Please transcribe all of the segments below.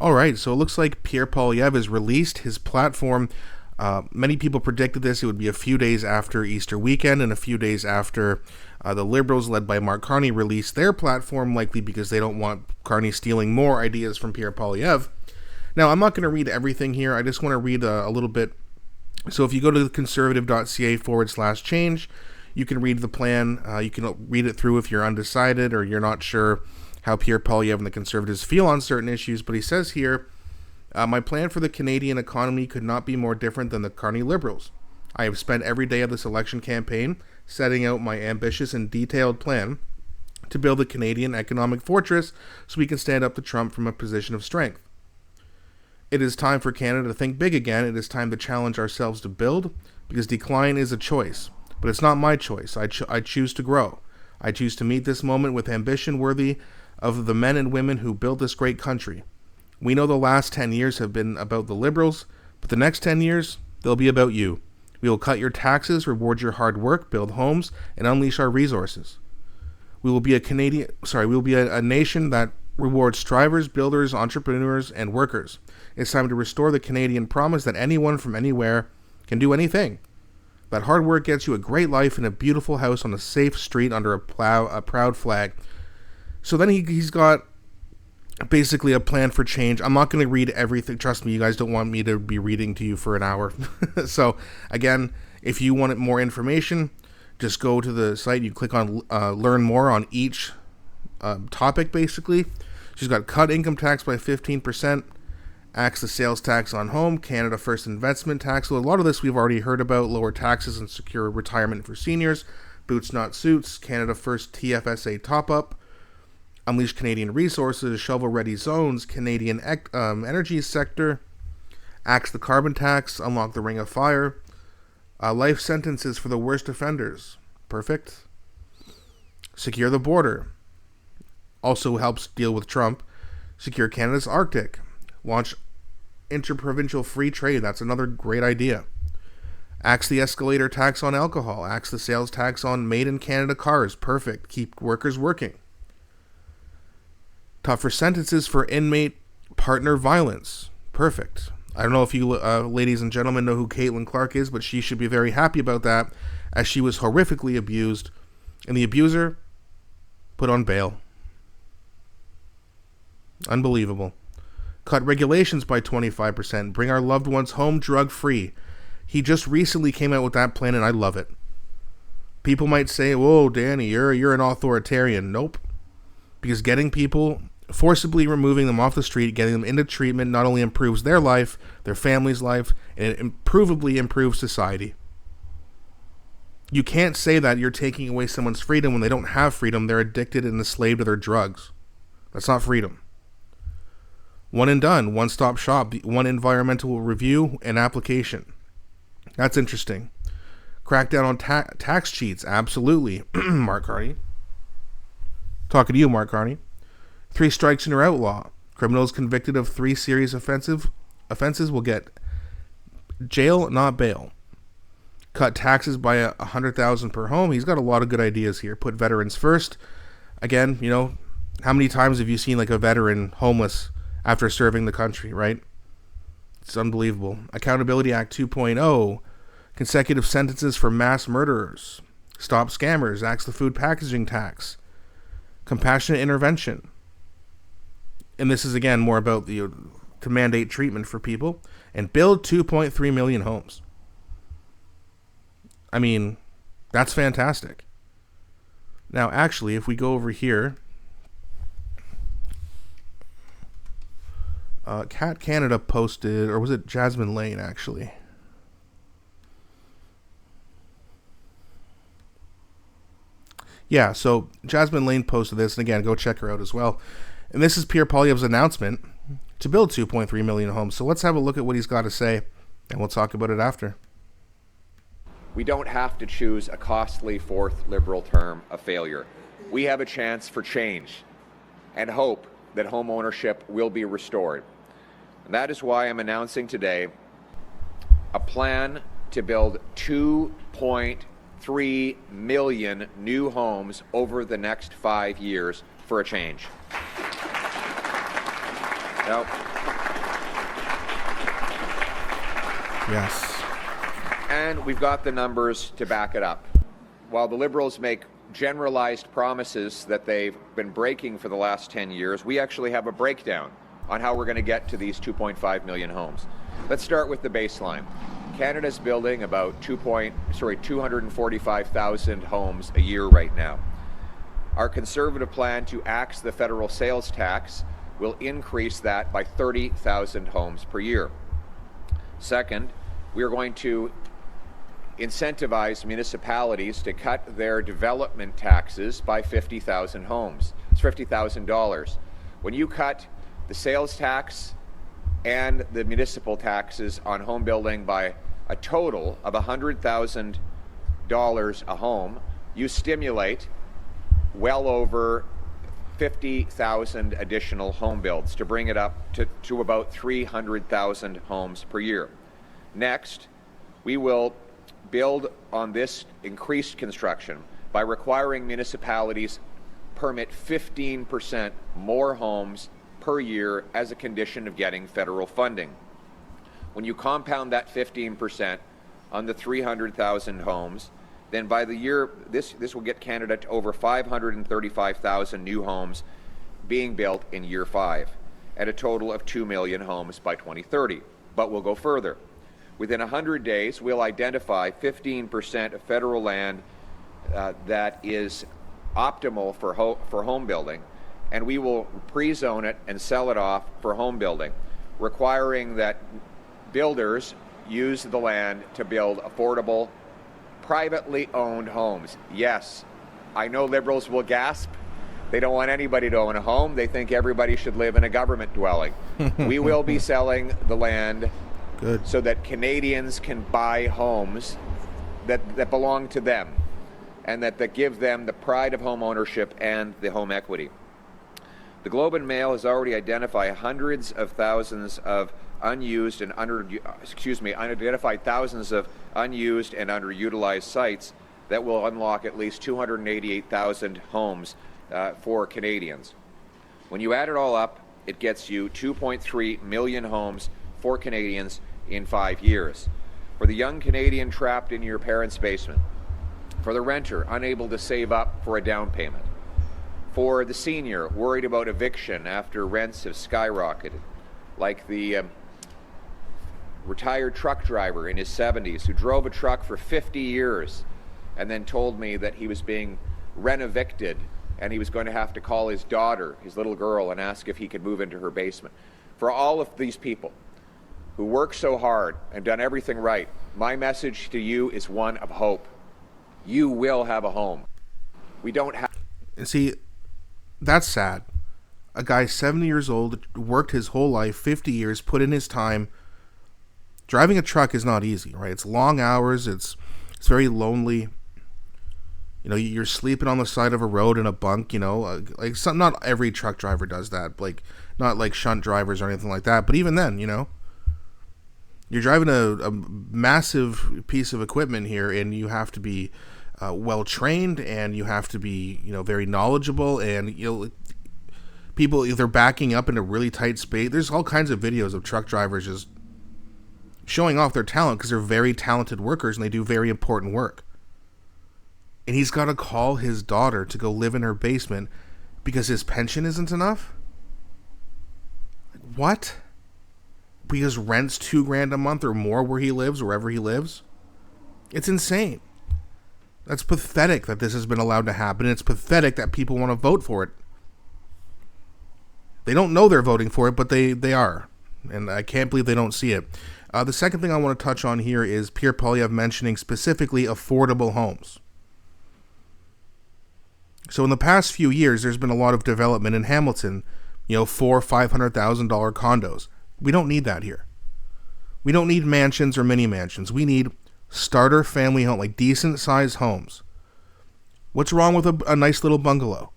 All right, so it looks like Pierre Poilievre has released his platform. Many people predicted this. It would be a few days after Easter weekend and a few days after the Liberals, led by Mark Carney, released their platform, likely because they don't want Carney stealing more ideas from Pierre Poilievre. Now, I'm not going to read everything here. I just want to read a little bit. So if you go to the conservative.ca/change, you can read the plan. You can read it through if you're undecided or you're not sure how Pierre Poilievre and the Conservatives feel on certain issues. But he says here, my plan for the Canadian economy could not be more different than the Carney Liberals. I have spent every day of this election campaign setting out my ambitious and detailed plan to build a Canadian economic fortress so we can stand up to Trump from a position of strength. It is time for Canada to think big again. It is time to challenge ourselves to build, because decline is a choice. But it's not my choice. I choose to grow. I choose to meet this moment with ambition worthy of the men and women who built this great country. We know the last 10 years have been about the Liberals, but the next 10 years, they'll be about you. We will cut your taxes, reward your hard work, build homes, and unleash our resources. We will be a nation that rewards strivers, builders, entrepreneurs, and workers. It's time to restore the Canadian promise that anyone from anywhere can do anything. That hard work gets you a great life in a beautiful house on a safe street under a proud flag. So then he's got basically a plan for change. I'm not going to read everything. Trust me, you guys don't want me to be reading to you for an hour. So again, if you want more information, just go to the site. You click on learn more on each topic, basically. She's got cut income tax by 15%, axe the sales tax on home, Canada First investment tax. So a lot of this we've already heard about. Lower taxes and secure retirement for seniors, boots not suits, Canada First TFSA top-up, unleash Canadian resources, shovel-ready zones, Canadian energy sector, axe the carbon tax, unlock the ring of fire, life sentences for the worst offenders. Perfect. Secure the border. Also helps deal with Trump. Secure Canada's Arctic. Launch interprovincial free trade. That's another great idea. Axe the escalator tax on alcohol. Axe the sales tax on made-in-Canada cars. Perfect. Keep workers working. Tougher sentences for inmate partner violence. Perfect. I don't know if you ladies and gentlemen know who Caitlin Clark is, but she should be very happy about that, as she was horrifically abused, and the abuser put on bail. Unbelievable. Cut regulations by 25%. Bring our loved ones home drug-free. He just recently came out with that plan, and I love it. People might say, whoa, Danny, you're an authoritarian. Nope. Because getting people, forcibly removing them off the street, getting them into treatment, not only improves their life, their family's life, and it provably improves society. You can't say that you're taking away someone's freedom when they don't have freedom. They're addicted and enslaved to their drugs. That's not freedom. One and done, one-stop shop, one environmental review and application. That's interesting. Crackdown on tax cheats, absolutely. Mark Carney. Talking to you, Mark Carney. 3 strikes and you're outlaw. Criminals convicted of 3 serious offenses will get jail, not bail. Cut taxes by $100,000 per home. He's got a lot of good ideas here. Put veterans first. Again, how many times have you seen like a veteran homeless after serving the country, right? It's unbelievable. Accountability Act 2.0. Consecutive sentences for mass murderers. Stop scammers. Axe the food packaging tax. Compassionate intervention. And this is, again, more about to mandate treatment for people. And build 2.3 million homes. I mean, that's fantastic. Now, actually, if we go over here, Cat Canada posted, or was it Jasmine Lane, actually? Yeah, so Jasmine Lane posted this, and again, go check her out as well. And this is Pierre Poilievre's announcement to build 2.3 million homes. So let's have a look at what he's got to say, and we'll talk about it after. We don't have to choose a costly 4th Liberal term of failure. We have a chance for change and hope that home ownership will be restored. And that is why I'm announcing today a plan to build 2.3 million new homes over the next 5 years for a change. Now, Yes. And we've got the numbers to back it up. While the Liberals make generalized promises that they've been breaking for the last 10 years, we actually have a breakdown on how we're going to get to these 2.5 million homes. Let's start with the baseline. Canada's building about 245,000 homes a year right now. Our Conservative plan to axe the federal sales tax will increase that by 30,000 homes per year. Second, we are going to incentivize municipalities to cut their development taxes by 50,000 homes. It's $50,000. When you cut the sales tax and the municipal taxes on home building by a total of $100,000 a home, you stimulate well over 50,000 additional home builds to bring it up to about 300,000 homes per year. Next, we will build on this increased construction by requiring municipalities permit 15% more homes per year as a condition of getting federal funding. When you compound that 15% on the 300,000 homes, then by the year, this will get Canada to over 535,000 new homes being built in year 5, at a total of 2 million homes by 2030. But we'll go further. Within 100 days, we'll identify 15% of federal land that is optimal for home building, and we will pre-zone it and sell it off for home building, requiring that builders use the land to build affordable, privately owned homes. Yes, I know Liberals will gasp. They don't want anybody to own a home. They think everybody should live in a government dwelling. We will be selling the land so that Canadians can buy homes that belong to them and that give them the pride of home ownership and the home equity. The Globe and Mail has already identified hundreds of thousands of unused and unidentified thousands of unused and underutilized sites that will unlock at least 288,000 homes for Canadians. When you add it all up, it gets you 2.3 million homes for Canadians in 5 years. For the young Canadian trapped in your parents' basement, for the renter unable to save up for a down payment, for the senior worried about eviction after rents have skyrocketed, like the retired truck driver in his 70s who drove a truck for 50 years and then told me that he was being rent-evicted and he was going to have to call his daughter, his little girl, and ask if he could move into her basement. For all of these people who work so hard and done everything right, my message to you is one of hope. You will have a home. We don't have... See, that's sad. A guy 70 years old, worked his whole life, 50 years, put in his time. Driving a truck is not easy, right? It's long hours. It's very lonely. You know, you're sleeping on the side of a road in a bunk, you know. Not every truck driver does that. Not like shunt drivers or anything like that. But even then, you know, you're driving a massive piece of equipment here, and you have to be well trained, and you have to be, you know, very knowledgeable, and you know, people either backing up into really tight space. There's all kinds of videos of truck drivers just showing off their talent because they're very talented workers and they do very important work. And he's got to call his daughter to go live in her basement because his pension isn't enough? What? Because rent's $2,000 a month or more where he lives, wherever he lives? It's insane. That's pathetic that this has been allowed to happen. And it's pathetic that people want to vote for it. They don't know they're voting for it, but they are. And I can't believe they don't see it. The second thing I want to touch on here is Pierre Poilievre mentioning specifically affordable homes. So in the past few years, there's been a lot of development in Hamilton, you know, $400,000-$500,000 condos. We don't need that here. We don't need mansions or mini mansions. We need starter family home, like decent sized homes. What's wrong with a nice little bungalow?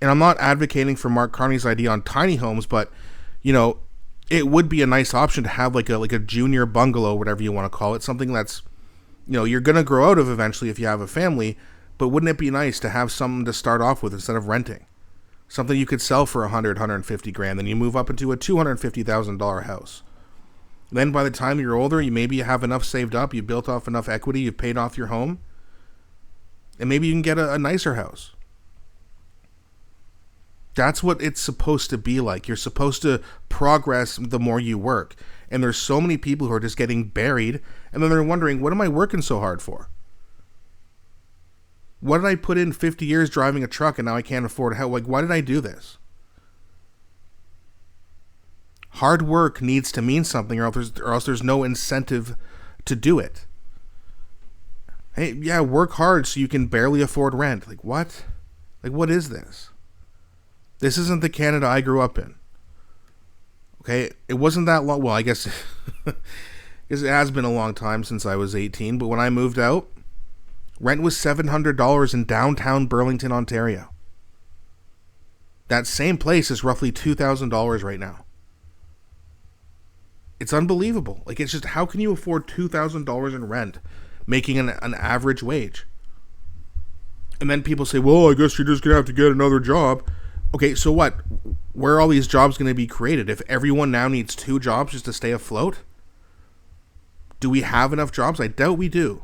And I'm not advocating for Mark Carney's idea on tiny homes, but, you know, it would be a nice option to have like a junior bungalow, whatever you want to call it, something that's, you know, you're going to grow out of eventually if you have a family, but wouldn't it be nice to have something to start off with instead of renting? Something you could sell for $150,000, then you move up into a $250,000 house. Then by the time you're older, maybe you have enough saved up, you built off enough equity, you've paid off your home, and maybe you can get a nicer house. That's what it's supposed to be like. You're supposed to progress the more you work. And there's so many people who are just getting buried, and then they're wondering, what am I working so hard for? What did I put in 50 years driving a truck and now I can't afford help? Like, why did I do this? Hard work needs to mean something, or else there's no incentive to do it. Hey, yeah, work hard so you can barely afford rent. Like, what? Like, what is this? This isn't the Canada I grew up in. Okay, it wasn't that long. Well, I guess it has been a long time since I was 18, but when I moved out, rent was $700 in downtown Burlington, Ontario. That same place is roughly $2,000 right now. It's unbelievable. Like, it's just, how can you afford $2,000 in rent, making an average wage? And then people say, well, I guess you're just going to have to get another job. Okay, so what? Where are all these jobs going to be created? If everyone now needs 2 jobs just to stay afloat? Do we have enough jobs? I doubt we do.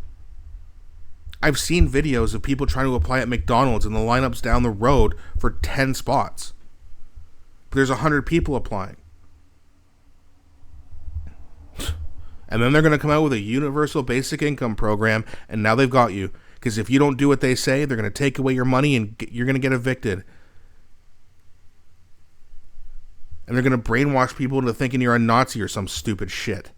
I've seen videos of people trying to apply at McDonald's and the lineup's down the road for 10 spots. But there's 100 people applying. And then they're going to come out with a universal basic income program, and now they've got you. Because if you don't do what they say, they're going to take away your money and you're going to get evicted. And they're going to brainwash people into thinking you're a Nazi or some stupid shit.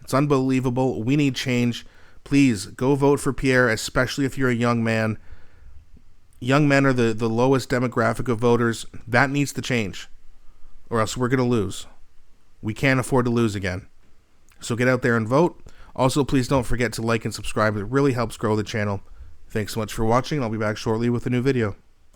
It's unbelievable. We need change. Please, go vote for Pierre, especially if you're a young man. Young men are the lowest demographic of voters. That needs to change, or else we're going to lose. We can't afford to lose again. So get out there and vote. Also, please don't forget to like and subscribe. It really helps grow the channel. Thanks so much for watching, and I'll be back shortly with a new video.